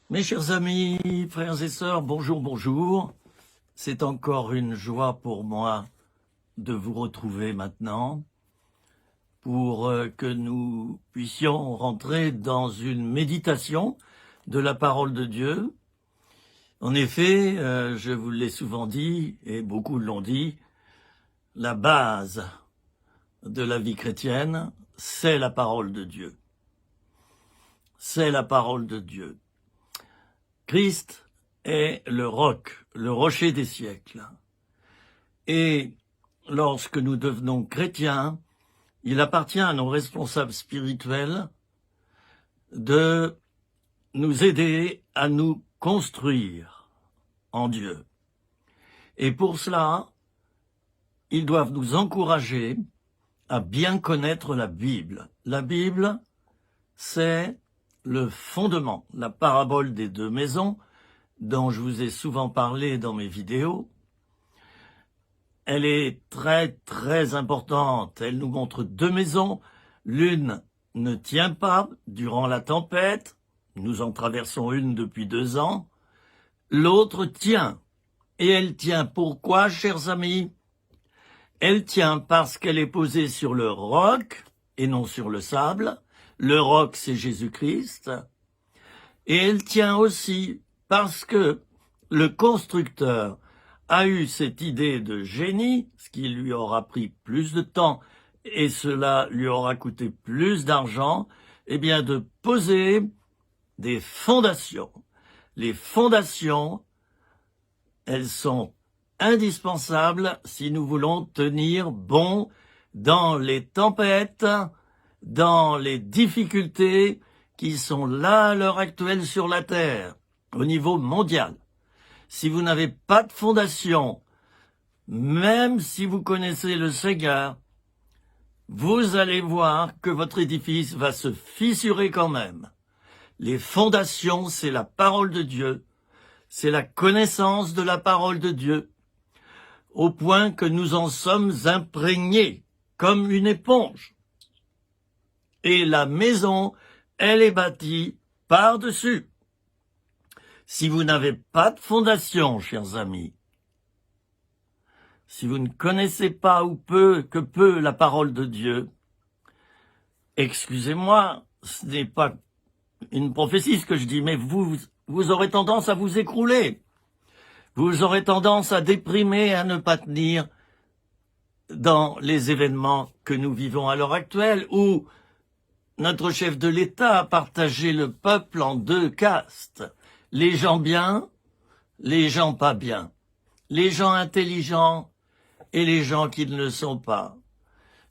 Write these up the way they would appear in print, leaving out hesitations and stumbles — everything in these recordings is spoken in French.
Mes chers amis, frères et sœurs, bonjour, bonjour. C'est encore une joie pour moi de vous retrouver maintenant pour que nous puissions rentrer dans une méditation de la parole de Dieu. En effet, je vous l'ai souvent dit, et beaucoup l'ont dit, la base de la vie chrétienne, c'est la parole de Dieu. C'est la parole de Dieu. Christ est le roc, le rocher des siècles. Et lorsque nous devenons chrétiens, il appartient à nos responsables spirituels de nous aider à nous construire en Dieu. Et pour cela, ils doivent nous encourager à bien connaître la Bible. La Bible, c'est le fondement, la parabole des deux maisons, dont je vous ai souvent parlé dans mes vidéos. Elle est très, très importante. Elle nous montre deux maisons. L'une ne tient pas durant la tempête. Nous en traversons une depuis 2 ans. L'autre tient. Et elle tient pourquoi, chers amis? Elle tient parce qu'elle est posée sur le roc et non sur le sable. Le roc, c'est Jésus-Christ. Et elle tient aussi parce que le constructeur a eu cette idée de génie, ce qui lui aura pris plus de temps et cela lui aura coûté plus d'argent, eh bien de poser des fondations. Les fondations, elles sont indispensables si nous voulons tenir bon dans les tempêtes, dans les difficultés qui sont là à l'heure actuelle sur la Terre, au niveau mondial. Si vous n'avez pas de fondation, même si vous connaissez le Seigneur, vous allez voir que votre édifice va se fissurer quand même. Les fondations, c'est la parole de Dieu, c'est la connaissance de la parole de Dieu, au point que nous en sommes imprégnés comme une éponge. Et la maison, elle est bâtie par-dessus. Si vous n'avez pas de fondation, chers amis, si vous ne connaissez pas ou peu la parole de Dieu, excusez-moi, ce n'est pas une prophétie ce que je dis, mais vous aurez tendance à vous écrouler. Vous aurez tendance à déprimer, à ne pas tenir dans les événements que nous vivons à l'heure actuelle, où notre chef de l'État a partagé le peuple en 2 castes. Les gens bien, les gens pas bien. Les gens intelligents et les gens qui ne le sont pas.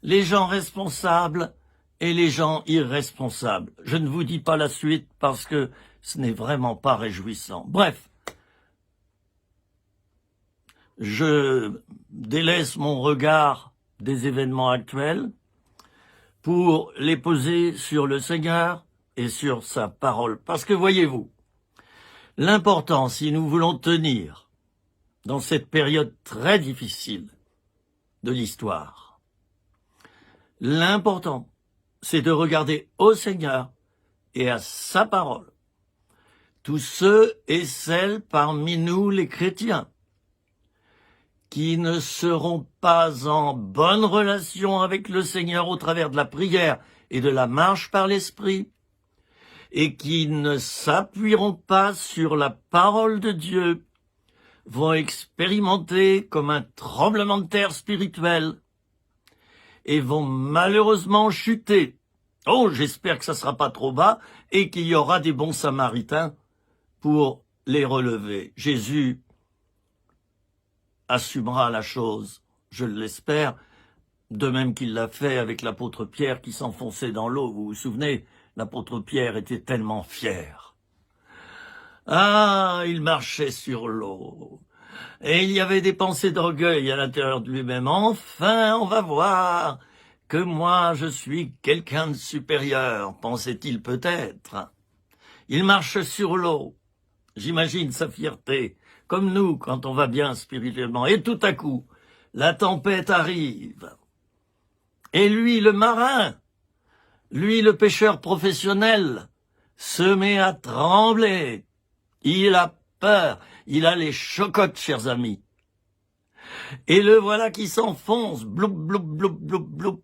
Les gens responsables et les gens irresponsables. Je ne vous dis pas la suite parce que ce n'est vraiment pas réjouissant. Bref, je délaisse mon regard des événements actuels pour les poser sur le Seigneur et sur sa parole. Parce que voyez-vous, l'important, si nous voulons tenir dans cette période très difficile de l'histoire, l'important, c'est de regarder au Seigneur et à sa parole. Tous ceux et celles parmi nous, les chrétiens, qui ne seront pas en bonne relation avec le Seigneur au travers de la prière et de la marche par l'Esprit, et qui ne s'appuieront pas sur la parole de Dieu, vont expérimenter comme un tremblement de terre spirituel et vont malheureusement chuter. Oh, j'espère que ça sera pas trop bas et qu'il y aura des bons samaritains pour les relever. Jésus assumera la chose, je l'espère, de même qu'il l'a fait avec l'apôtre Pierre qui s'enfonçait dans l'eau. Vous vous souvenez, l'apôtre Pierre était tellement fier. Ah, il marchait sur l'eau. Et il y avait des pensées d'orgueil à l'intérieur de lui-même. Enfin, on va voir que moi, je suis quelqu'un de supérieur, pensait-il peut-être. Il marche sur l'eau. J'imagine sa fierté, comme nous quand on va bien spirituellement. Et tout à coup, la tempête arrive. Et lui, le marin, lui, le pêcheur professionnel, se met à trembler. Il a peur. Il a les chocottes, chers amis. Et le voilà qui s'enfonce. Bloup, bloup, bloup, bloup, bloup.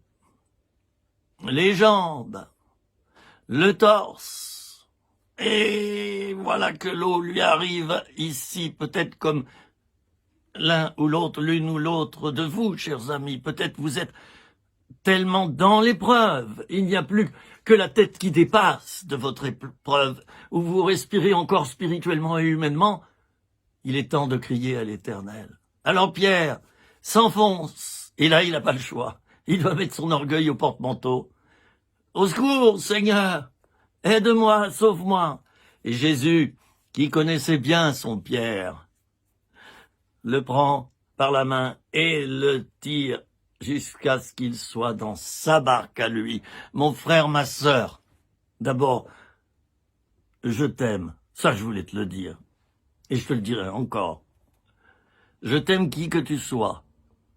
Les jambes. Le torse. Et voilà que l'eau lui arrive ici, peut-être comme l'un ou l'autre, l'une ou l'autre de vous, chers amis. Peut-être vous êtes tellement dans l'épreuve. Il n'y a plus que la tête qui dépasse de votre épreuve, où vous respirez encore spirituellement et humainement. Il est temps de crier à l'Éternel. Alors Pierre s'enfonce, et là il n'a pas le choix. Il doit mettre son orgueil au porte-manteau. Au secours, Seigneur, aide-moi, sauve-moi. Et Jésus, qui connaissait bien son Pierre, le prend par la main et le tire jusqu'à ce qu'il soit dans sa barque à lui. Mon frère, ma sœur, d'abord, je t'aime. Ça, je voulais te le dire. Et je te le dirai encore. Je t'aime qui que tu sois,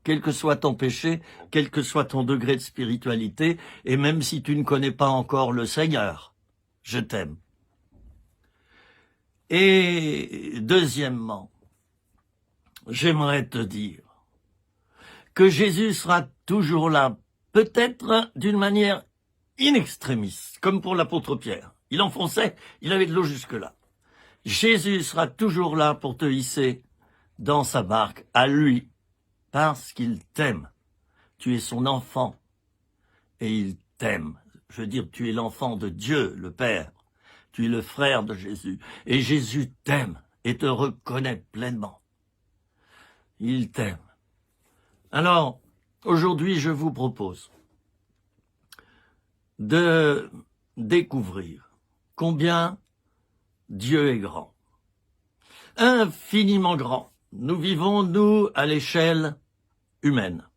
quel que soit ton péché, quel que soit ton degré de spiritualité, et même si tu ne connais pas encore le Seigneur, je t'aime. Et deuxièmement, j'aimerais te dire que Jésus sera toujours là, peut-être d'une manière in extremis, comme pour l'apôtre Pierre. Il enfonçait, il avait de l'eau jusque-là. Jésus sera toujours là pour te hisser dans sa barque, à lui, parce qu'il t'aime. Tu es son enfant, et il t'aime. Je veux dire, tu es l'enfant de Dieu, le Père. Tu es le frère de Jésus, et Jésus t'aime et te reconnaît pleinement. Il t'aime. Alors, aujourd'hui, je vous propose de découvrir combien Dieu est grand. Infiniment grand. Nous vivons, nous, à l'échelle humaine.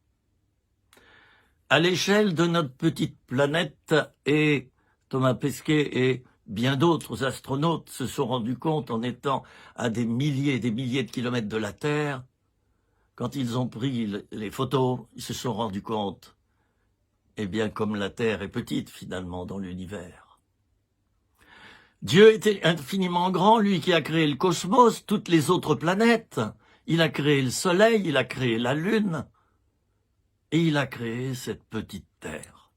À l'échelle de notre petite planète, et Thomas Pesquet et bien d'autres astronautes se sont rendus compte en étant à des milliers de kilomètres de la Terre. Quand ils ont pris les photos, ils se sont rendus compte, eh bien, comme la Terre est petite, finalement, dans l'univers. Dieu était infiniment grand, lui qui a créé le cosmos, toutes les autres planètes. Il a créé le Soleil, il a créé la Lune, et il a créé cette petite Terre.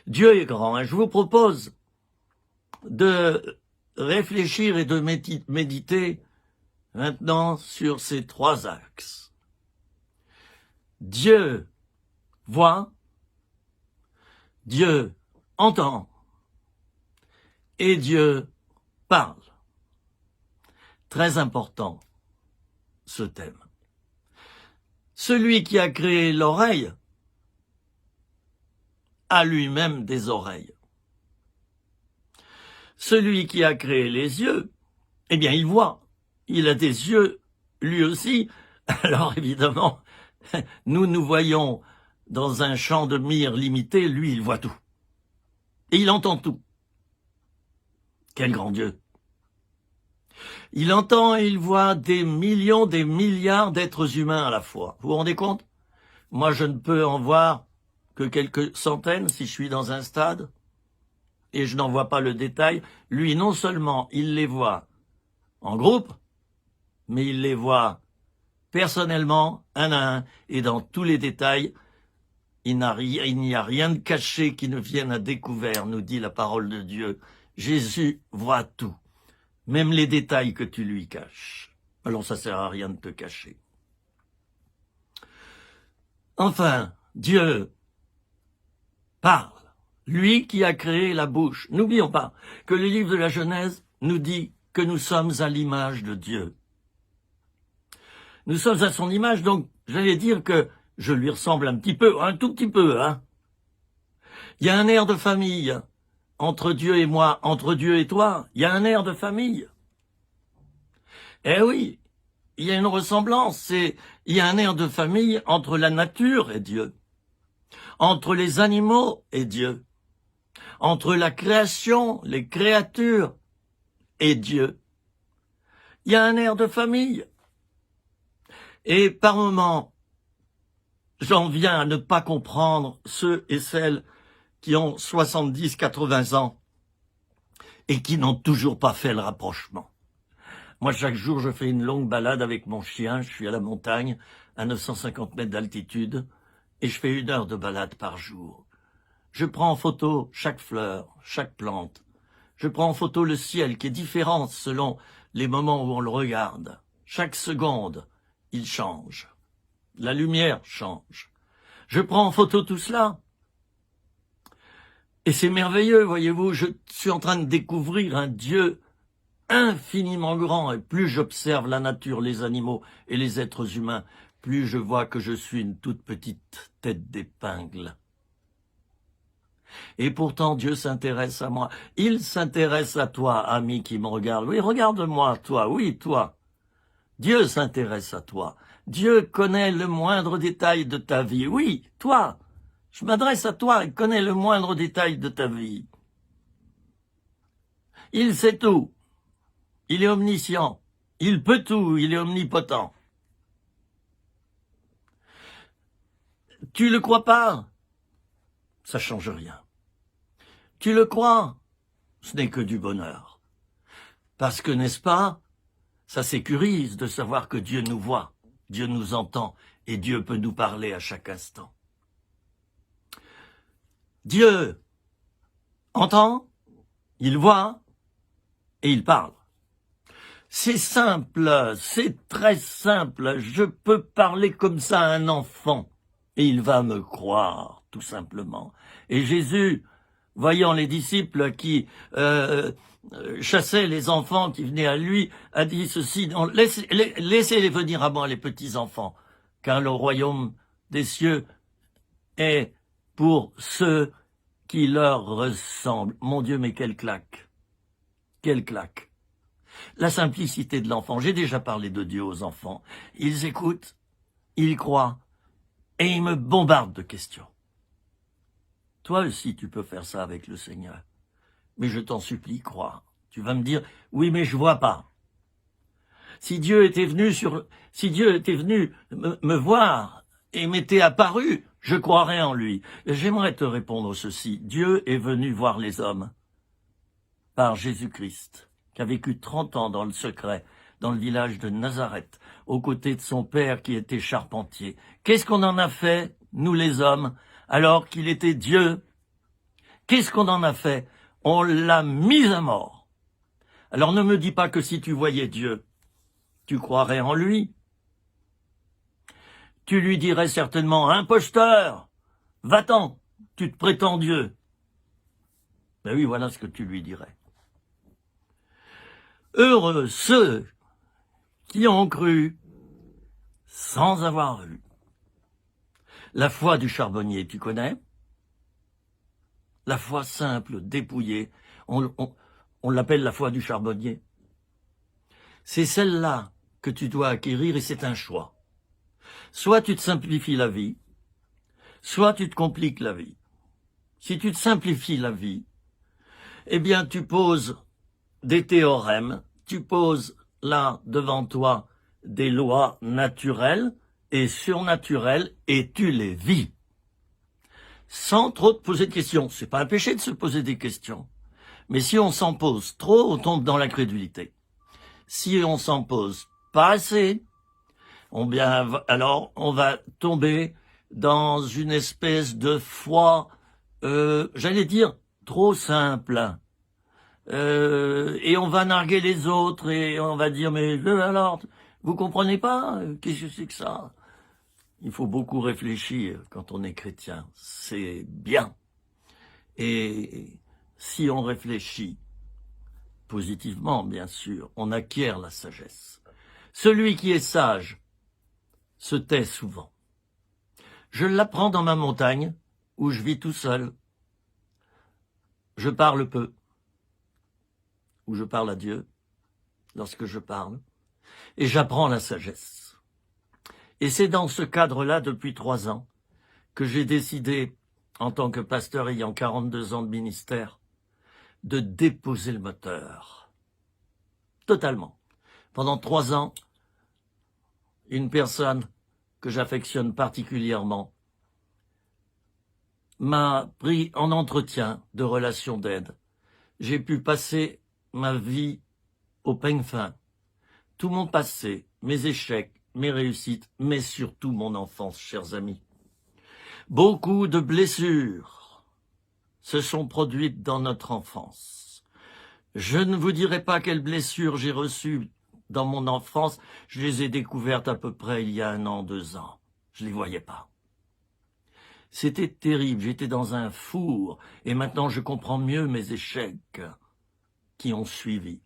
Dieu est grand, et je vous propose de réfléchir et de méditer maintenant sur ces trois axes. Dieu voit, Dieu entend et Dieu parle. Très important, ce thème. Celui qui a créé l'oreille a lui-même des oreilles. Celui qui a créé les yeux, eh bien, il voit. Il a des yeux, lui aussi. Alors, évidemment, nous voyons dans un champ de mire limité, lui, il voit tout. Et il entend tout. Quel grand Dieu! Il entend et il voit des millions, des milliards d'êtres humains à la fois. Vous vous rendez compte? Moi, je ne peux en voir que quelques centaines si je suis dans un stade, et je n'en vois pas le détail. Lui, non seulement il les voit en groupe, mais il les voit personnellement, un à un, et dans tous les détails. Il n'y a rien de caché qui ne vienne à découvert, nous dit la parole de Dieu. Jésus voit tout, même les détails que tu lui caches. Alors ça sert à rien de te cacher. Enfin, Dieu parle, lui qui a créé la bouche. N'oublions pas que le livre de la Genèse nous dit que nous sommes à l'image de Dieu. Nous sommes à son image, donc j'allais dire que je lui ressemble un petit peu, un tout petit peu, hein. Il y a un air de famille entre Dieu et moi, entre Dieu et toi. Il y a un air de famille. Eh oui, il y a une ressemblance. Il y a un air de famille entre la nature et Dieu, entre les animaux et Dieu, entre la création, les créatures et Dieu. Il y a un air de famille. Et par moments, j'en viens à ne pas comprendre ceux et celles qui ont 70, 80 ans et qui n'ont toujours pas fait le rapprochement. Moi, chaque jour, je fais une longue balade avec mon chien. Je suis à la montagne, à 950 mètres d'altitude, et je fais 1 heure de balade par jour. Je prends en photo chaque fleur, chaque plante. Je prends en photo le ciel qui est différent selon les moments où on le regarde. Chaque seconde, il change. La lumière change. Je prends en photo tout cela. Et c'est merveilleux, voyez-vous, je suis en train de découvrir un Dieu infiniment grand. Et plus j'observe la nature, les animaux et les êtres humains, plus je vois que je suis une toute petite tête d'épingle. Et pourtant, Dieu s'intéresse à moi. Il s'intéresse à toi, ami qui me regarde. Oui, regarde-moi, toi, oui, toi. Dieu s'intéresse à toi. Dieu connaît le moindre détail de ta vie. Oui, toi. Je m'adresse à toi, il connaît le moindre détail de ta vie. Il sait tout. Il est omniscient. Il peut tout, il est omnipotent. Tu le crois pas? Ça change rien. Tu le crois? Ce n'est que du bonheur. Parce que, n'est-ce pas, ça sécurise de savoir que Dieu nous voit, Dieu nous entend et Dieu peut nous parler à chaque instant. Dieu entend, il voit et il parle. C'est simple, c'est très simple. Je peux parler comme ça à un enfant et il va me croire, tout simplement. Et Jésus, voyant les disciples qui chassaient les enfants qui venaient à lui, a dit ceci, laissez-les venir à moi, les petits-enfants, car le royaume des cieux est pour ceux qui leur ressemblent. Mon Dieu, mais quelle claque! Quelle claque! La simplicité de l'enfant. J'ai déjà parlé de Dieu aux enfants. Ils écoutent, ils croient, et ils me bombardent de questions. Toi aussi, tu peux faire ça avec le Seigneur. Mais je t'en supplie, crois. Tu vas me dire, oui, mais je vois pas. Si Dieu était venu me voir et m'était apparu, je croirais en lui. J'aimerais te répondre ceci. Dieu est venu voir les hommes par Jésus-Christ, qui a vécu 30 ans dans le secret, dans le village de Nazareth, aux côtés de son père qui était charpentier. Qu'est-ce qu'on en a fait, nous les hommes, alors qu'il était Dieu? Qu'est-ce qu'on en a fait? On l'a mis à mort. Alors ne me dis pas que si tu voyais Dieu, tu croirais en lui. Tu lui dirais certainement, imposteur, va-t'en, tu te prétends Dieu. Ben oui, voilà ce que tu lui dirais. Heureux ceux qui ont cru sans avoir vu. La foi du charbonnier, tu connais? La foi simple, dépouillée, on l'appelle la foi du charbonnier. C'est celle-là que tu dois acquérir et c'est un choix. Soit tu te simplifies la vie, soit tu te compliques la vie. Si tu te simplifies la vie, eh bien tu poses des théorèmes, tu poses là devant toi des lois naturelles et surnaturelles et tu les vis. Sans trop te poser de questions. C'est pas un péché de se poser des questions. Mais si on s'en pose trop, on tombe dans l'incrédulité. Si on s'en pose pas assez, alors on va tomber dans une espèce de foi, j'allais dire, trop simple. Et on va narguer les autres et on va dire, mais alors, vous comprenez pas? Qu'est-ce que c'est que ça? Il faut beaucoup réfléchir quand on est chrétien. C'est bien. Et si on réfléchit positivement, bien sûr, on acquiert la sagesse. Celui qui est sage se tait souvent. Je l'apprends dans ma montagne, où je vis tout seul. Je parle peu, où je parle à Dieu, lorsque je parle, et j'apprends la sagesse. Et c'est dans ce cadre-là, depuis 3 ans, que j'ai décidé, en tant que pasteur ayant 42 ans de ministère, de déposer le moteur. Totalement. Pendant 3 ans, une personne que j'affectionne particulièrement m'a pris en entretien de relation d'aide. J'ai pu passer ma vie au peigne fin. tout mon passé, mes échecs, mes réussites, mais surtout mon enfance, chers amis. Beaucoup de blessures se sont produites dans notre enfance. Je ne vous dirai pas quelles blessures j'ai reçues dans mon enfance. Je les ai découvertes à peu près il y a 1 an, 2 ans. Je ne les voyais pas. C'était terrible, j'étais dans un four, et maintenant je comprends mieux mes échecs qui ont suivi.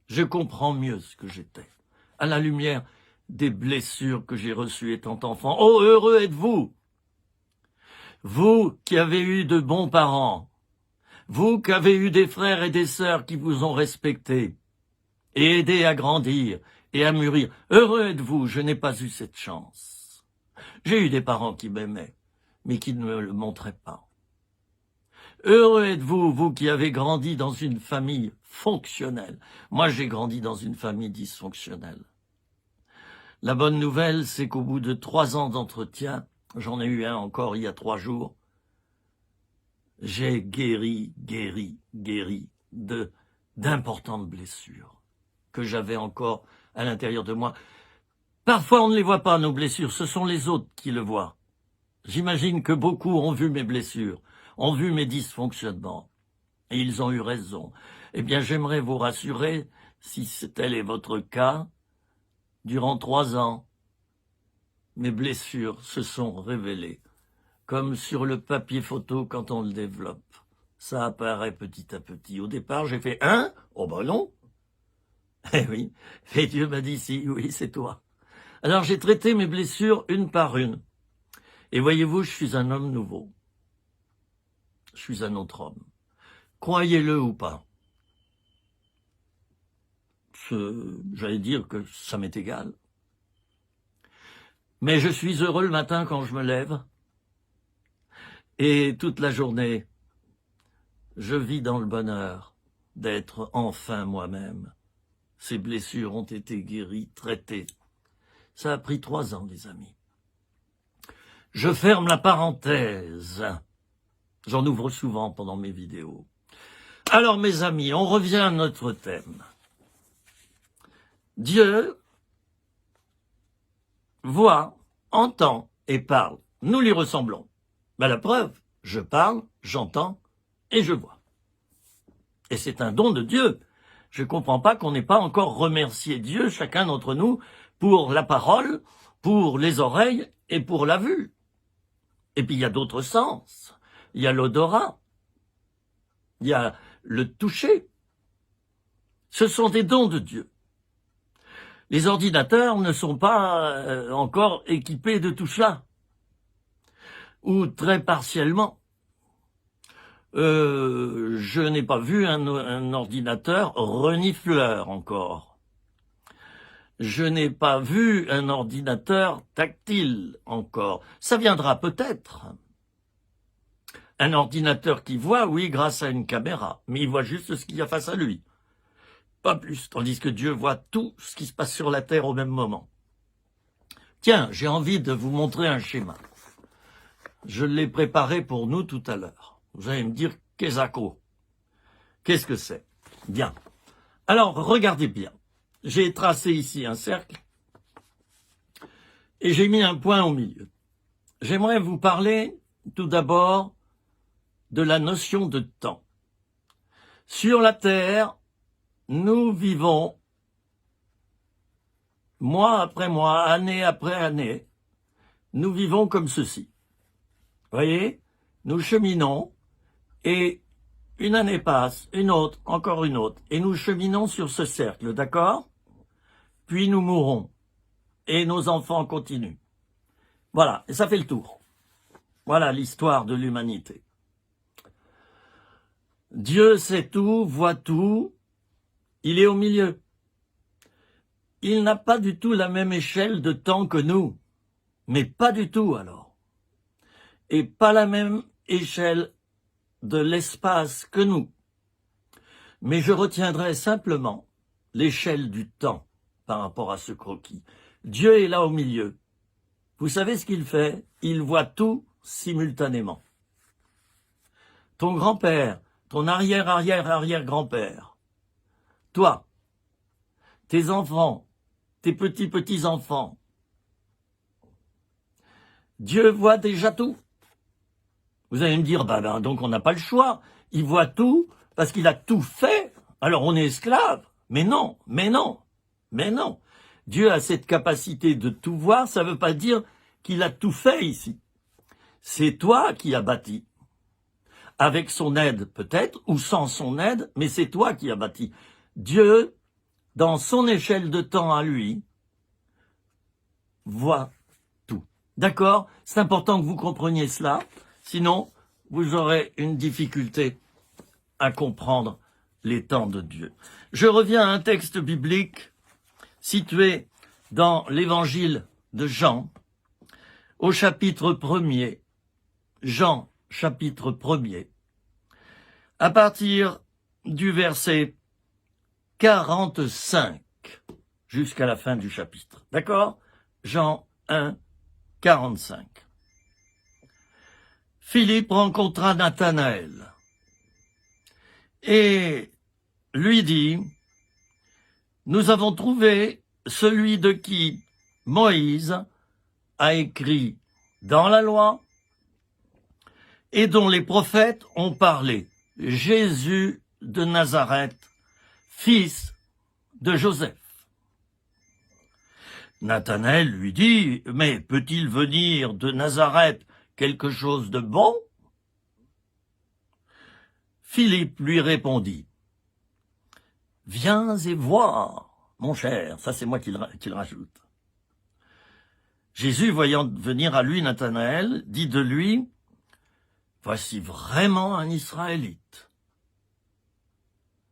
Je comprends mieux ce que j'étais, à la lumière des blessures que j'ai reçues étant enfant. Oh, heureux êtes-vous, vous qui avez eu de bons parents, vous qui avez eu des frères et des sœurs qui vous ont respecté et aidé à grandir et à mûrir. Heureux êtes-vous, je n'ai pas eu cette chance. J'ai eu des parents qui m'aimaient, mais qui ne me le montraient pas. Heureux êtes-vous, vous qui avez grandi dans une famille fonctionnelle. Moi, j'ai grandi dans une famille dysfonctionnelle. La bonne nouvelle, c'est qu'au bout de 3 ans d'entretien, j'en ai eu un encore il y a 3 jours, j'ai guéri d'importantes blessures que j'avais encore à l'intérieur de moi. Parfois, on ne les voit pas, nos blessures, ce sont les autres qui le voient. J'imagine que beaucoup ont vu mes blessures, ont vu mes dysfonctionnements, et ils ont eu raison. Eh bien, j'aimerais vous rassurer, si tel est votre cas, durant 3 ans, mes blessures se sont révélées, comme sur le papier photo quand on le développe. Ça apparaît petit à petit. Au départ, j'ai fait « Hein ? Oh ben non !» Eh oui, et Dieu m'a dit « Si, oui, c'est toi. » Alors j'ai traité mes blessures une par une. Et voyez-vous, je suis un homme nouveau. Je suis un autre homme. Croyez-le ou pas. J'allais dire que ça m'est égal. Mais je suis heureux le matin quand je me lève. Et toute la journée, je vis dans le bonheur d'être enfin moi-même. Ces blessures ont été guéries, traitées. Ça a pris 3 ans, les amis. Je ferme la parenthèse. J'en ouvre souvent pendant mes vidéos. Alors, mes amis, on revient à notre thème. Dieu voit, entend et parle. Nous lui ressemblons. Ben, la preuve, je parle, j'entends et je vois. Et c'est un don de Dieu. Je ne comprends pas qu'on n'ait pas encore remercié Dieu, chacun d'entre nous, pour la parole, pour les oreilles et pour la vue. Et puis il y a d'autres sens. Il y a l'odorat. Il y a le toucher. Ce sont des dons de Dieu. Les ordinateurs ne sont pas encore équipés de tout cela. Ou très partiellement. Je n'ai pas vu un ordinateur renifleur encore. Je n'ai pas vu un ordinateur tactile encore. Ça viendra peut-être. Un ordinateur qui voit, oui, grâce à une caméra, mais il voit juste ce qu'il y a face à lui. Pas plus, tandis que Dieu voit tout ce qui se passe sur la terre au même moment. Tiens, j'ai envie de vous montrer un schéma. Je l'ai préparé pour nous tout à l'heure. Vous allez me dire, qu'est-ce que c'est? Bien. Alors, regardez bien. J'ai tracé ici un cercle et j'ai mis un point au milieu. J'aimerais vous parler tout d'abord de la notion de temps. Sur la Terre, nous vivons mois après mois, année après année, nous vivons comme ceci. Voyez, nous cheminons et une année passe, une autre, encore une autre, et nous cheminons sur ce cercle, d'accord? Puis nous mourrons et nos enfants continuent. Voilà, et ça fait le tour. Voilà l'histoire de l'humanité. Dieu sait tout, voit tout, il est au milieu. Il n'a pas du tout la même échelle de temps que nous, mais pas du tout alors. Et pas la même échelle de l'espace que nous. Mais je retiendrai simplement l'échelle du temps par rapport à ce croquis. Dieu est là au milieu. Vous savez ce qu'il fait? Il voit tout simultanément. Ton grand-père, ton arrière-arrière-arrière-grand-père, toi, tes enfants, tes petits-enfants. Dieu voit déjà tout. Vous allez me dire, donc on n'a pas le choix. Il voit tout parce qu'il a tout fait. Alors on est esclave. Mais non, mais non, mais non. Dieu a cette capacité de tout voir, ça ne veut pas dire qu'il a tout fait ici. C'est toi qui as bâti. Avec son aide peut-être, ou sans son aide, mais c'est toi qui as bâti. Dieu, dans son échelle de temps à lui, voit tout. D'accord? C'est important que vous compreniez cela, sinon vous aurez une difficulté à comprendre les temps de Dieu. Je reviens à un texte biblique situé dans l'évangile de Jean, au chapitre 1er, Jean, chapitre 1er, à partir du verset 45 jusqu'à la fin du chapitre. D'accord? Jean 1, 45. Philippe rencontra Nathanaël et lui dit, « Nous avons trouvé celui de qui Moïse a écrit dans la loi et dont les prophètes ont parlé, Jésus de Nazareth, fils de Joseph. » Nathanaël lui dit, « Mais peut-il venir de Nazareth quelque chose de bon ?» Philippe lui répondit, « Viens et vois, mon cher. » Ça, c'est moi qui le rajoute. Jésus, voyant venir à lui Nathanaël, dit de lui, « Voici vraiment un Israélite,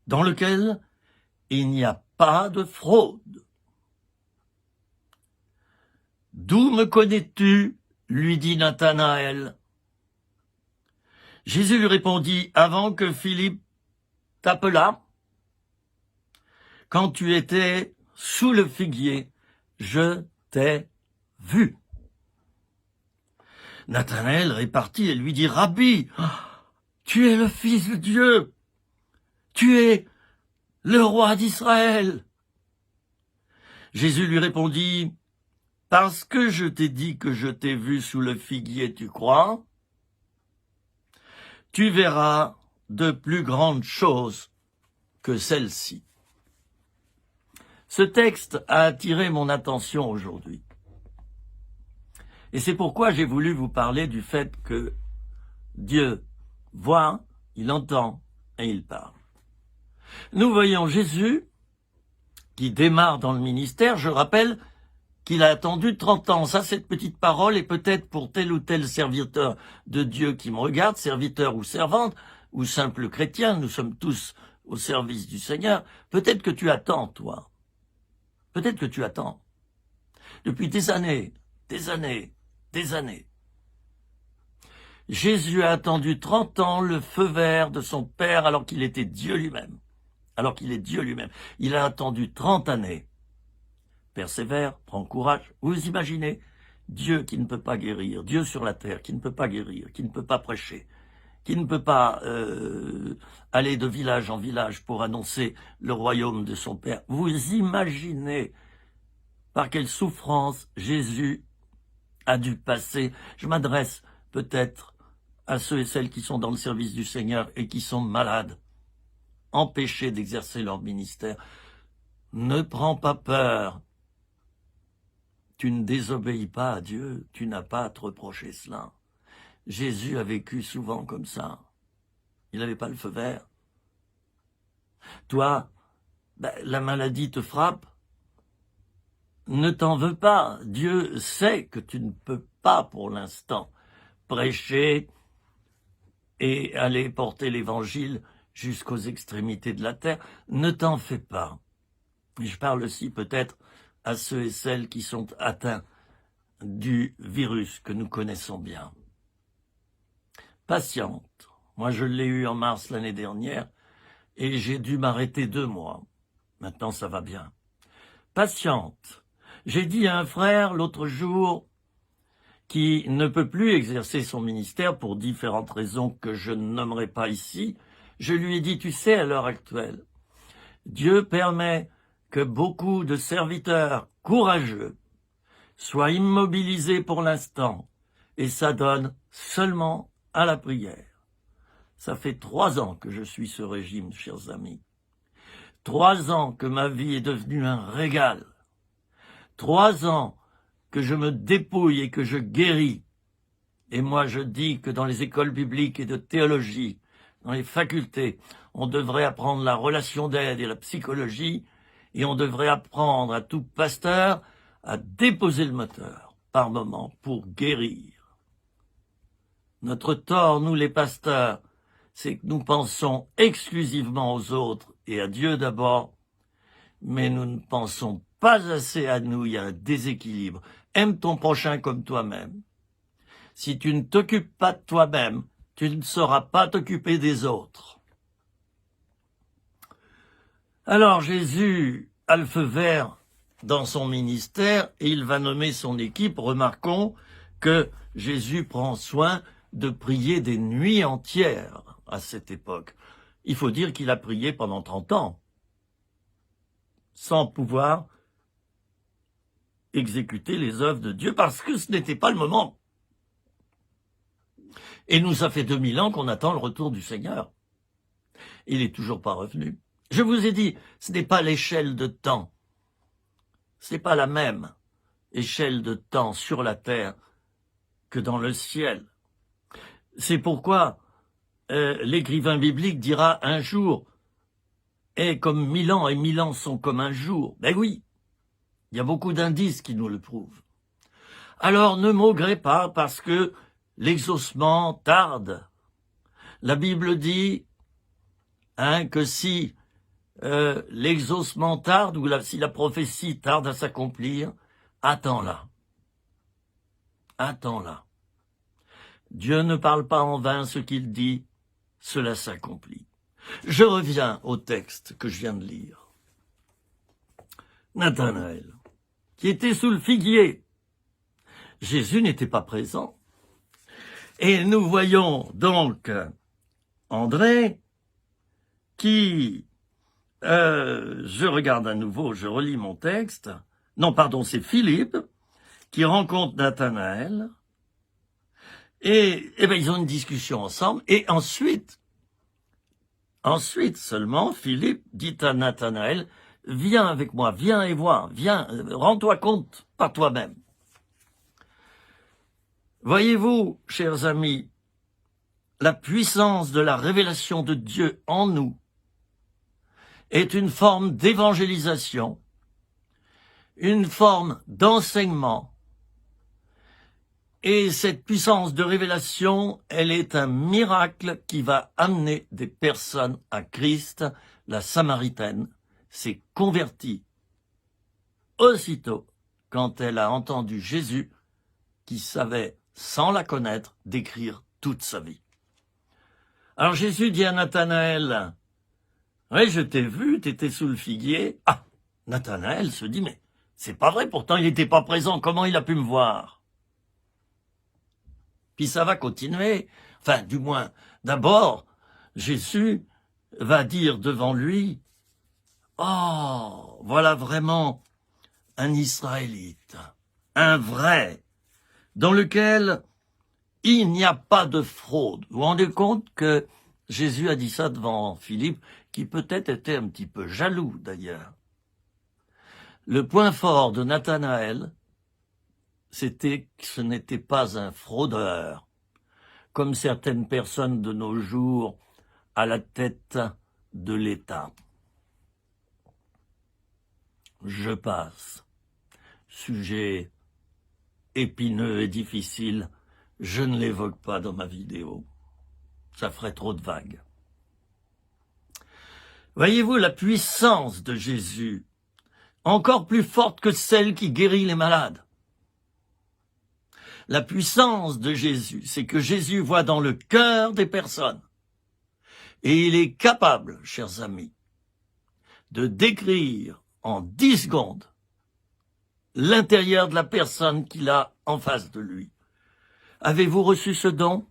dans lequel il n'y a pas de fraude. » « D'où me connais-tu » lui dit Nathanaël. Jésus lui répondit, « Avant que Philippe t'appelât, quand tu étais sous le figuier, je t'ai vu. » Nathanaël repartit et lui dit, « Rabbi, tu es le Fils de Dieu, tu es le roi d'Israël. » Jésus lui répondit, « Parce que je t'ai dit que je t'ai vu sous le figuier, tu crois? Tu verras de plus grandes choses que celles-ci. » Ce texte a attiré mon attention aujourd'hui. Et c'est pourquoi j'ai voulu vous parler du fait que Dieu voit, il entend et il parle. Nous voyons Jésus qui démarre dans le ministère. Je rappelle qu'il a attendu 30 ans. Ça, cette petite parole est peut-être pour tel ou tel serviteur de Dieu qui me regarde, serviteur ou servante, ou simple chrétien, nous sommes tous au service du Seigneur. Peut-être que tu attends, toi. Peut-être que tu attends. Depuis des années, des années, des années. Jésus a attendu 30 ans le feu vert de son Père alors qu'il était Dieu lui-même. Alors qu'il est Dieu lui-même. Il a attendu 30 années. Persévère, prends courage. Vous imaginez Dieu qui ne peut pas guérir, Dieu sur la terre qui ne peut pas guérir, qui ne peut pas prêcher, qui ne peut pas aller de village en village pour annoncer le royaume de son Père. Vous imaginez par quelle souffrance Jésus a dû passer. Je m'adresse peut-être à ceux et celles qui sont dans le service du Seigneur et qui sont malades, empêchés d'exercer leur ministère. Ne prends pas peur. Tu ne désobéis pas à Dieu, tu n'as pas à te reprocher cela. Jésus a vécu souvent comme ça. Il n'avait pas le feu vert. Toi, la maladie te frappe. Ne t'en veux pas. Dieu sait que tu ne peux pas pour l'instant prêcher et aller porter l'évangile jusqu'aux extrémités de la terre. Ne t'en fais pas. Et je parle aussi peut-être à ceux et celles qui sont atteints du virus que nous connaissons bien. Patiente. Moi, je l'ai eu en mars l'année dernière et j'ai dû m'arrêter 2 mois. Maintenant, ça va bien. Patiente. J'ai dit à un frère l'autre jour qui ne peut plus exercer son ministère pour différentes raisons que je ne nommerai pas ici. Je lui ai dit, tu sais, à l'heure actuelle, Dieu permet que beaucoup de serviteurs courageux, sois immobilisé pour l'instant et s'adonne seulement à la prière. Ça fait 3 ans que je suis ce régime, chers amis. 3 ans que ma vie est devenue un régal. 3 ans que je me dépouille et que je guéris. Et moi, je dis que dans les écoles bibliques et de théologie, dans les facultés, on devrait apprendre la relation d'aide et la psychologie, et on devrait apprendre à tout pasteur à déposer le moteur par moment pour guérir. Notre tort, nous les pasteurs, c'est que nous pensons exclusivement aux autres et à Dieu d'abord, mais nous ne pensons pas assez à nous, il y a un déséquilibre. Aime ton prochain comme toi-même. Si tu ne t'occupes pas de toi-même, tu ne sauras pas t'occuper des autres. Alors Jésus a le feu vert dans son ministère et il va nommer son équipe. Remarquons que Jésus prend soin de prier des nuits entières à cette époque. Il faut dire qu'il a prié pendant 30 ans, sans pouvoir exécuter les œuvres de Dieu, parce que ce n'était pas le moment. Et nous, ça fait 2000 ans qu'on attend le retour du Seigneur. Il n'est toujours pas revenu. Je vous ai dit, ce n'est pas l'échelle de temps. Ce n'est pas la même échelle de temps sur la terre que dans le ciel. C'est pourquoi l'écrivain biblique dira un jour est comme 1000 ans et 1000 ans sont comme un jour. Ben oui, il y a beaucoup d'indices qui nous le prouvent. Alors ne maugrez pas parce que l'exaucement tarde. La Bible dit que si l'exaucement tarde ou si la prophétie tarde à s'accomplir, attends-la. Attends-la. Dieu ne parle pas en vain, ce qu'il dit, cela s'accomplit. Je reviens au texte que je viens de lire. Nathanaël, qui était sous le figuier. Jésus n'était pas présent. Et nous voyons donc André qui, je regarde à nouveau, je relis mon texte. Non, pardon, c'est Philippe qui rencontre Nathanaël. Et ben, ils ont une discussion ensemble. Et ensuite seulement, Philippe dit à Nathanaël, viens avec moi, viens et vois, viens, rends-toi compte par toi-même. Voyez-vous, chers amis, la puissance de la révélation de Dieu en nous est une forme d'évangélisation, une forme d'enseignement. Et cette puissance de révélation, elle est un miracle qui va amener des personnes à Christ. La Samaritaine s'est convertie aussitôt quand elle a entendu Jésus qui savait, sans la connaître, décrire toute sa vie. Alors Jésus dit à Nathanaël, « Oui, je t'ai vu, t'étais sous le figuier. » Ah, Nathanaël se dit, « Mais c'est pas vrai, pourtant il n'était pas présent, comment il a pu me voir ?» Puis ça va continuer. Enfin, du moins, d'abord, Jésus va dire devant lui, « Oh, voilà vraiment un Israélite, un vrai, dans lequel il n'y a pas de fraude. » Vous vous rendez compte que Jésus a dit ça devant Philippe, qui peut-être était un petit peu jaloux d'ailleurs. Le point fort de Nathanaël, c'était que ce n'était pas un fraudeur, comme certaines personnes de nos jours à la tête de l'État. Je passe. Sujet épineux et difficile, je ne l'évoque pas dans ma vidéo. Ça ferait trop de vagues. Voyez-vous la puissance de Jésus, encore plus forte que celle qui guérit les malades. La puissance de Jésus, c'est que Jésus voit dans le cœur des personnes. Et il est capable, chers amis, de décrire en 10 secondes l'intérieur de la personne qu'il a en face de lui. Avez-vous reçu ce don?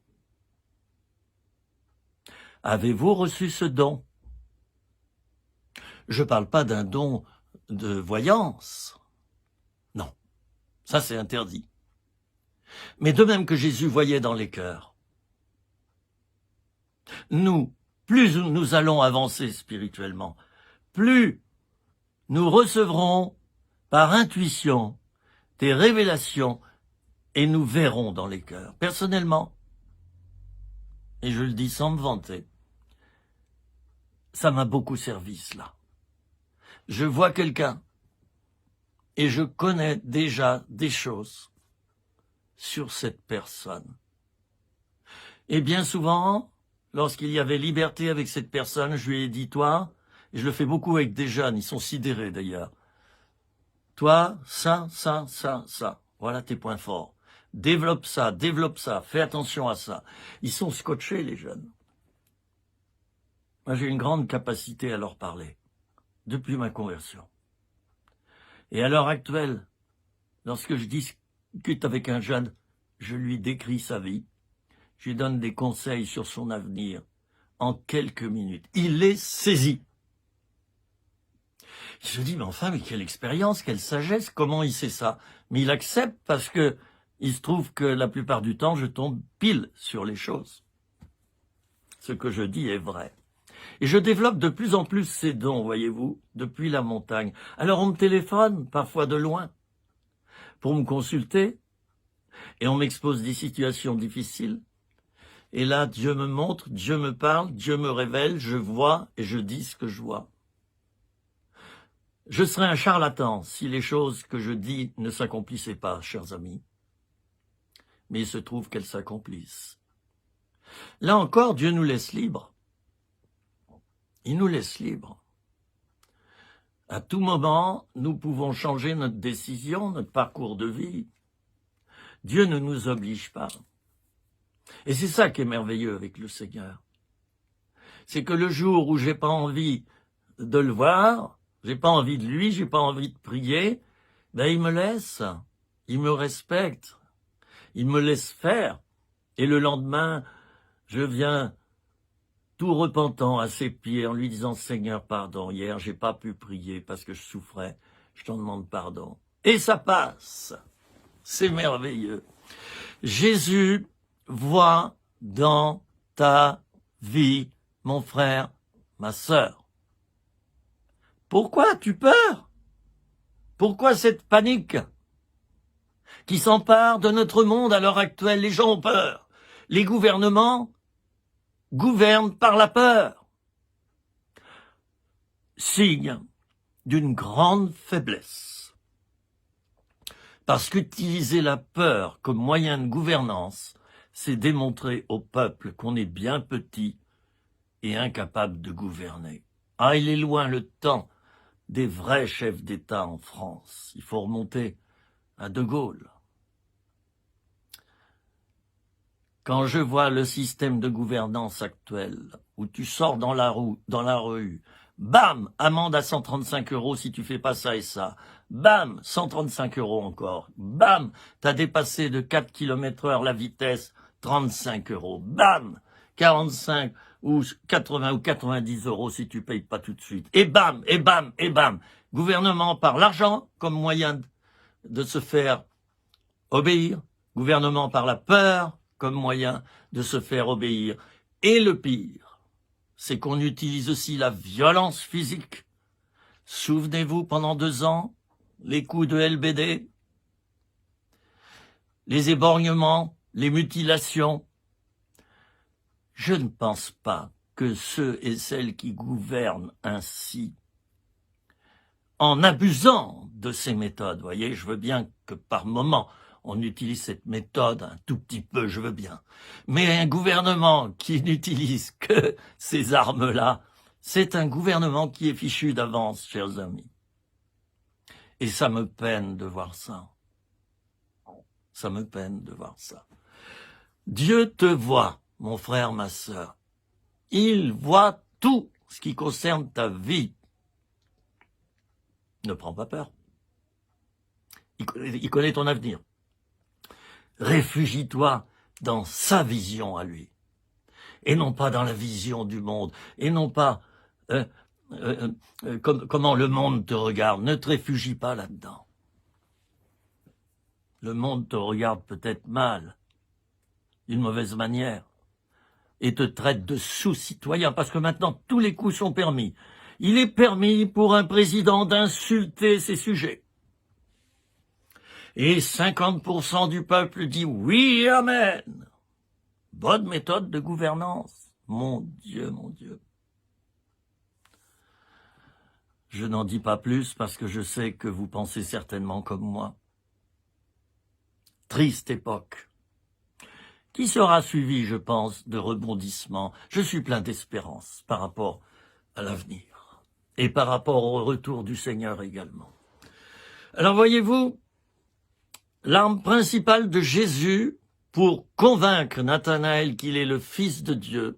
Avez-vous reçu ce don? Je ne parle pas d'un don de voyance. Ça, c'est interdit. Mais de même que Jésus voyait dans les cœurs, nous, plus nous allons avancer spirituellement, plus nous recevrons par intuition des révélations et nous verrons dans les cœurs. Personnellement, et je le dis sans me vanter, ça m'a beaucoup servi cela. Je vois quelqu'un et je connais déjà des choses sur cette personne. Et bien souvent, lorsqu'il y avait liberté avec cette personne, je lui ai dit, toi, et je le fais beaucoup avec des jeunes, ils sont sidérés d'ailleurs, toi, ça, voilà tes points forts. Développe ça, fais attention à ça. Ils sont scotchés, les jeunes. Moi, j'ai une grande capacité à leur parler, depuis ma conversion. Et à l'heure actuelle, lorsque je discute avec un jeune, je lui décris sa vie, je lui donne des conseils sur son avenir en quelques minutes. Il est saisi. Je dis, mais enfin, mais quelle expérience, quelle sagesse, comment il sait ça? Mais il accepte parce que il se trouve que la plupart du temps, je tombe pile sur les choses. Ce que je dis est vrai. Et je développe de plus en plus ces dons, voyez-vous, depuis la montagne. Alors on me téléphone, parfois de loin, pour me consulter, et on m'expose des situations difficiles. Et là, Dieu me montre, Dieu me parle, Dieu me révèle, je vois et je dis ce que je vois. Je serais un charlatan si les choses que je dis ne s'accomplissaient pas, chers amis. Mais il se trouve qu'elles s'accomplissent. Là encore, Dieu nous laisse libres. Il nous laisse libres. À tout moment, nous pouvons changer notre décision, notre parcours de vie. Dieu ne nous oblige pas. Et c'est ça qui est merveilleux avec le Seigneur. C'est que le jour où j'ai pas envie de le voir, j'ai pas envie de lui, j'ai pas envie de prier, ben il me laisse, il me respecte, il me laisse faire. Et le lendemain, je viens tout repentant à ses pieds en lui disant « Seigneur, pardon, hier j'ai pas pu prier parce que je souffrais, je t'en demande pardon. » Et ça passe. C'est merveilleux. Jésus voit dans ta vie, mon frère, ma sœur. Pourquoi as-tu peur? Pourquoi cette panique qui s'empare de notre monde à l'heure actuelle? Les gens ont peur. Les gouvernements gouvernent par la peur. Signe d'une grande faiblesse. Parce qu'utiliser la peur comme moyen de gouvernance, c'est démontrer au peuple qu'on est bien petit et incapable de gouverner. Ah, il est loin le temps des vrais chefs d'État en France. Il faut remonter à De Gaulle. Quand je vois le système de gouvernance actuel, où tu sors dans la rue, bam, amende à 135 € si tu fais pas ça et ça, bam, 135 € encore, bam, t'as dépassé de 4 km/h la vitesse, 35 €, bam, 45 ou 80 ou 90 € si tu payes pas tout de suite, et bam, et bam, et bam, gouvernement par l'argent comme moyen de se faire obéir, gouvernement par la peur comme moyen de se faire obéir. Et le pire, c'est qu'on utilise aussi la violence physique. Souvenez-vous, pendant 2 ans, les coups de LBD, les éborgnements, les mutilations. Je ne pense pas que ceux et celles qui gouvernent ainsi, en abusant de ces méthodes, voyez, je veux bien que par moment, on utilise cette méthode un tout petit peu, je veux bien. Mais un gouvernement qui n'utilise que ces armes-là, c'est un gouvernement qui est fichu d'avance, chers amis. Et ça me peine de voir ça. Ça me peine de voir ça. Dieu te voit, mon frère, ma sœur. Il voit tout ce qui concerne ta vie. Ne prends pas peur. Il connaît ton avenir. Réfugie-toi dans sa vision à lui, et non pas dans la vision du monde, et non pas comment le monde te regarde. Ne te réfugie pas là-dedans. Le monde te regarde peut-être mal, d'une mauvaise manière, et te traite de sous-citoyen, parce que maintenant tous les coups sont permis. Il est permis pour un président d'insulter ses sujets. Et 50% du peuple dit oui, amen. Bonne méthode de gouvernance. Mon Dieu, mon Dieu. Je n'en dis pas plus parce que je sais que vous pensez certainement comme moi. Triste époque, qui sera suivie, je pense, de rebondissements. Je suis plein d'espérance par rapport à l'avenir et par rapport au retour du Seigneur également. Alors voyez-vous, l'arme principale de Jésus pour convaincre Nathanaël qu'il est le Fils de Dieu,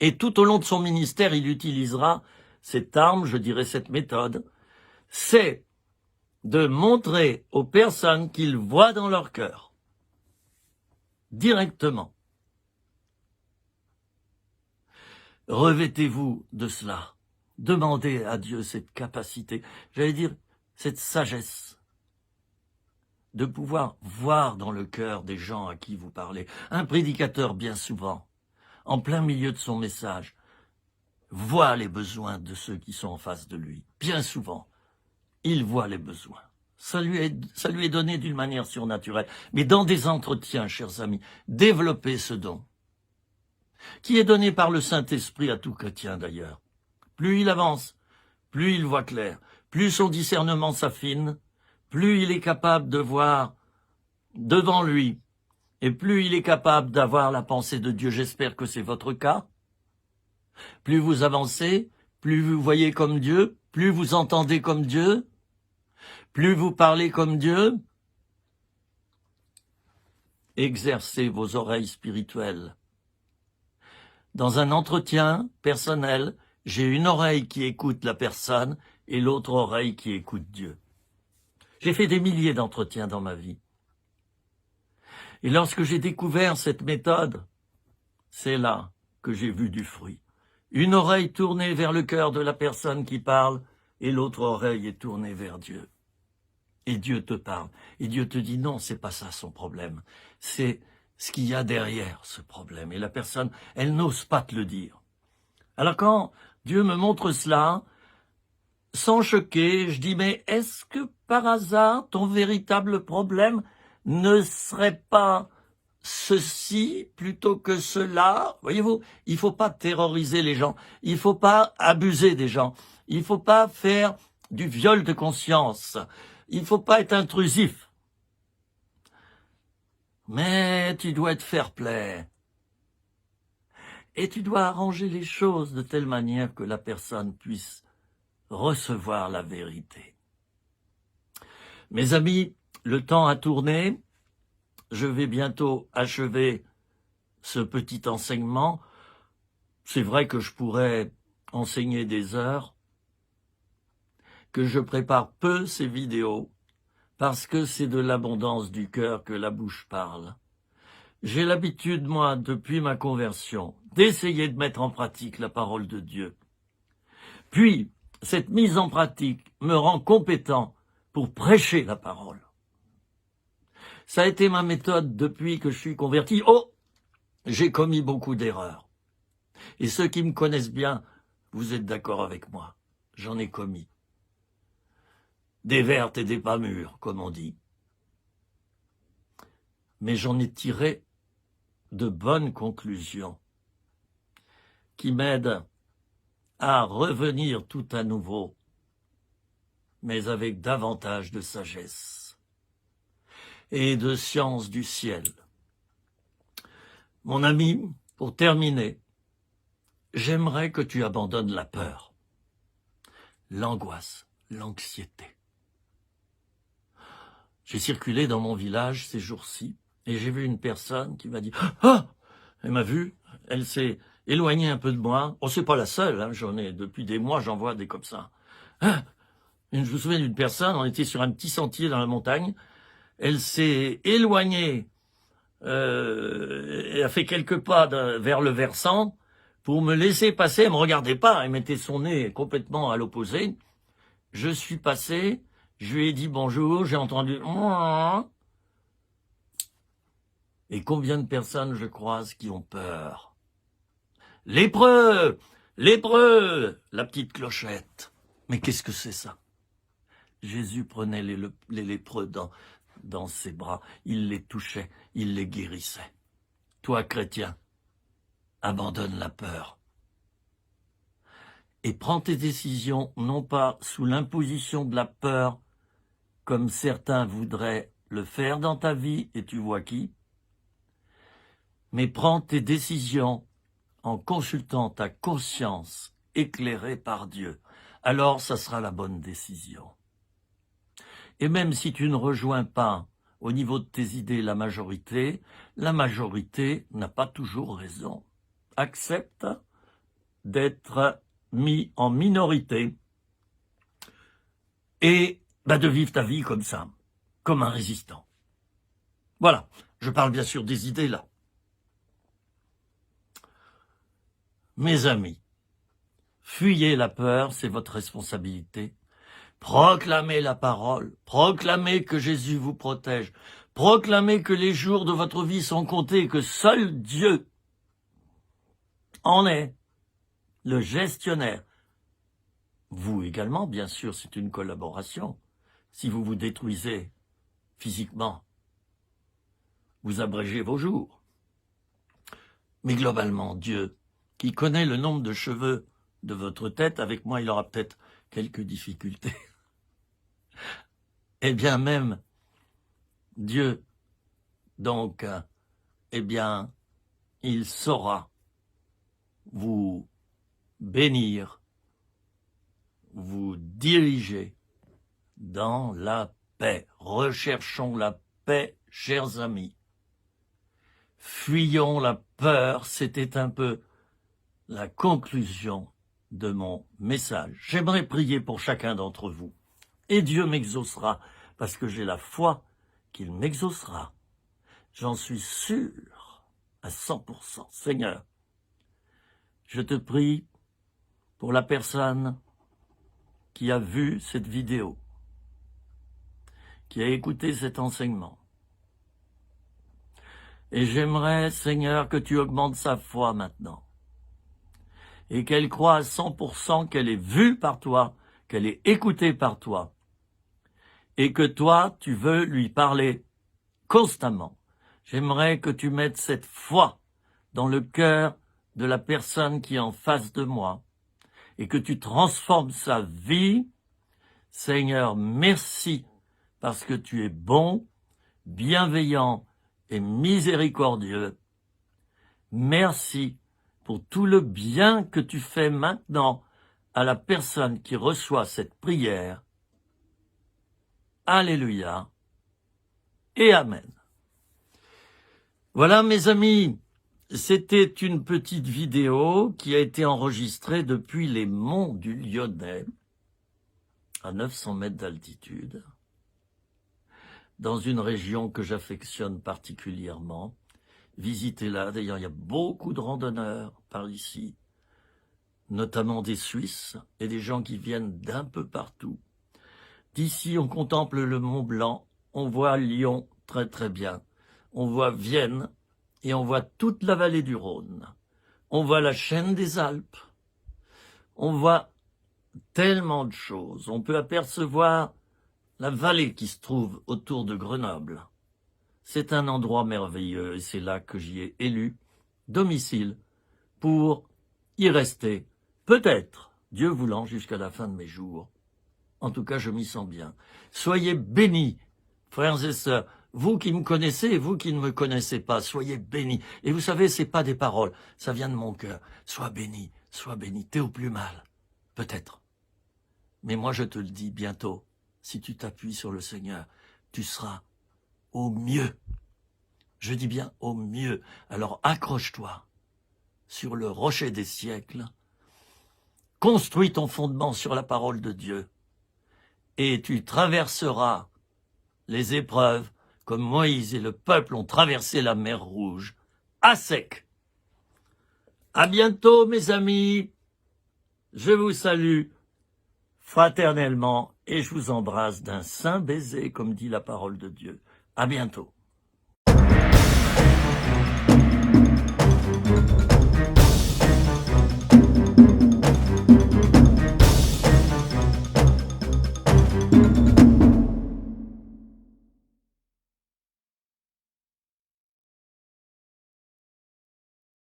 et tout au long de son ministère, il utilisera cette arme, je dirais cette méthode, c'est de montrer aux personnes qu'il voit dans leur cœur, directement. Revêtez-vous de cela. Demandez à Dieu cette capacité, j'allais dire cette sagesse, de pouvoir voir dans le cœur des gens à qui vous parlez. Un prédicateur, bien souvent, en plein milieu de son message, voit les besoins de ceux qui sont en face de lui. Bien souvent, il voit les besoins. Ça lui est donné d'une manière surnaturelle. Mais dans des entretiens, chers amis, développez ce don, qui est donné par le Saint-Esprit à tout chrétien d'ailleurs. Plus il avance, plus il voit clair, plus son discernement s'affine, plus il est capable de voir devant lui, et plus il est capable d'avoir la pensée de Dieu. J'espère que c'est votre cas. Plus vous avancez, plus vous voyez comme Dieu, plus vous entendez comme Dieu, plus vous parlez comme Dieu. Exercez vos oreilles spirituelles. Dans un entretien personnel, j'ai une oreille qui écoute la personne et l'autre oreille qui écoute Dieu. J'ai fait des milliers d'entretiens dans ma vie. Et lorsque j'ai découvert cette méthode, c'est là que j'ai vu du fruit. Une oreille tournée vers le cœur de la personne qui parle et l'autre oreille est tournée vers Dieu. Et Dieu te parle. Et Dieu te dit non, c'est pas ça son problème. C'est ce qu'il y a derrière ce problème. Et la personne, elle n'ose pas te le dire. Alors quand Dieu me montre cela, sans choquer, je dis mais est-ce que par hasard ton véritable problème ne serait pas ceci plutôt que cela? Voyez-vous, il ne faut pas terroriser les gens, il ne faut pas abuser des gens, il ne faut pas faire du viol de conscience, il ne faut pas être intrusif. Mais tu dois être fair-play. Et tu dois arranger les choses de telle manière que la personne puisse recevoir la vérité. Mes amis, le temps a tourné. Je vais bientôt achever ce petit enseignement. C'est vrai que je pourrais enseigner des heures, que je prépare peu ces vidéos, parce que c'est de l'abondance du cœur que la bouche parle. J'ai l'habitude, moi, depuis ma conversion, d'essayer de mettre en pratique la parole de Dieu. Puis, cette mise en pratique me rend compétent pour prêcher la parole. Ça a été ma méthode depuis que je suis converti. Oh, j'ai commis beaucoup d'erreurs. Et ceux qui me connaissent bien, vous êtes d'accord avec moi. J'en ai commis. Des vertes et des pas mûres, comme on dit. Mais j'en ai tiré de bonnes conclusions qui m'aident à revenir tout à nouveau, mais avec davantage de sagesse et de science du ciel. Mon ami, pour terminer, j'aimerais que tu abandonnes la peur, l'angoisse, l'anxiété. J'ai circulé dans mon village ces jours-ci et j'ai vu une personne qui m'a dit « Ah !» Elle m'a vu, elle s'est éloignée un peu de moi. Oh, c'est pas la seule, hein, j'en ai, depuis des mois, j'en vois des comme ça. Ah ! Je me souviens d'une personne, on était sur un petit sentier dans la montagne, elle s'est éloignée, elle a fait quelques pas vers le versant pour me laisser passer, elle me regardait pas, elle mettait son nez complètement à l'opposé. Je suis passé, je lui ai dit bonjour, j'ai entendu Et combien de personnes je croise qui ont peur? Lépreux! Lépreux! La petite clochette. Mais qu'est-ce que c'est ça? Jésus prenait les lépreux dans ses bras, il les touchait, il les guérissait. Toi, chrétien, abandonne la peur. Et prends tes décisions non pas sous l'imposition de la peur, comme certains voudraient le faire dans ta vie, et tu vois qui, mais prends tes décisions en consultant ta conscience éclairée par Dieu. Alors, ça sera la bonne décision. Et même si tu ne rejoins pas au niveau de tes idées la majorité n'a pas toujours raison. Accepte d'être mis en minorité et de vivre ta vie comme ça, comme un résistant. Voilà, je parle bien sûr des idées là. Mes amis, fuyez la peur, c'est votre responsabilité. Proclamez la parole, proclamez que Jésus vous protège, proclamez que les jours de votre vie sont comptés et que seul Dieu en est le gestionnaire. Vous également, bien sûr, c'est une collaboration. Si vous vous détruisez physiquement, vous abrégez vos jours. Mais globalement, Dieu, qui connaît le nombre de cheveux de votre tête, avec moi, il aura peut-être quelques difficultés. Eh bien, même Dieu, donc, il saura vous bénir, vous diriger dans la paix. Recherchons la paix, chers amis. Fuyons la peur, c'était un peu la conclusion de mon message. J'aimerais prier pour chacun d'entre vous. Et Dieu m'exaucera, parce que j'ai la foi qu'il m'exaucera. J'en suis sûr à 100%. Seigneur, je te prie pour la personne qui a vu cette vidéo, qui a écouté cet enseignement. Et j'aimerais, Seigneur, que tu augmentes sa foi maintenant. Et qu'elle croie à 100% qu'elle est vue par toi, qu'elle est écoutée par toi. Et que toi, tu veux lui parler constamment. J'aimerais que tu mettes cette foi dans le cœur de la personne qui est en face de moi et que tu transformes sa vie. Seigneur, merci parce que tu es bon, bienveillant et miséricordieux. Merci pour tout le bien que tu fais maintenant à la personne qui reçoit cette prière. Alléluia et Amen. Voilà mes amis, c'était une petite vidéo qui a été enregistrée depuis les monts du Lyonnais, à 900 mètres d'altitude, dans une région que j'affectionne particulièrement. Visitez-la, d'ailleurs il y a beaucoup de randonneurs par ici, notamment des Suisses et des gens qui viennent d'un peu partout. D'ici, on contemple le Mont Blanc, on voit Lyon très très bien, on voit Vienne et on voit toute la vallée du Rhône. On voit la chaîne des Alpes, on voit tellement de choses. On peut apercevoir la vallée qui se trouve autour de Grenoble. C'est un endroit merveilleux et c'est là que j'y ai élu domicile pour y rester, peut-être, Dieu voulant, jusqu'à la fin de mes jours. En tout cas, je m'y sens bien. Soyez bénis, frères et sœurs. Vous qui me connaissez et vous qui ne me connaissez pas, soyez bénis. Et vous savez, c'est pas des paroles, ça vient de mon cœur. Sois béni, t'es au plus mal, peut-être. Mais moi, je te le dis bientôt, si tu t'appuies sur le Seigneur, tu seras au mieux. Je dis bien au mieux. Alors accroche-toi sur le rocher des siècles. Construis ton fondement sur la parole de Dieu. Et tu traverseras les épreuves comme Moïse et le peuple ont traversé la mer Rouge à sec. À bientôt, mes amis. Je vous salue fraternellement et je vous embrasse d'un saint baiser, comme dit la parole de Dieu. À bientôt.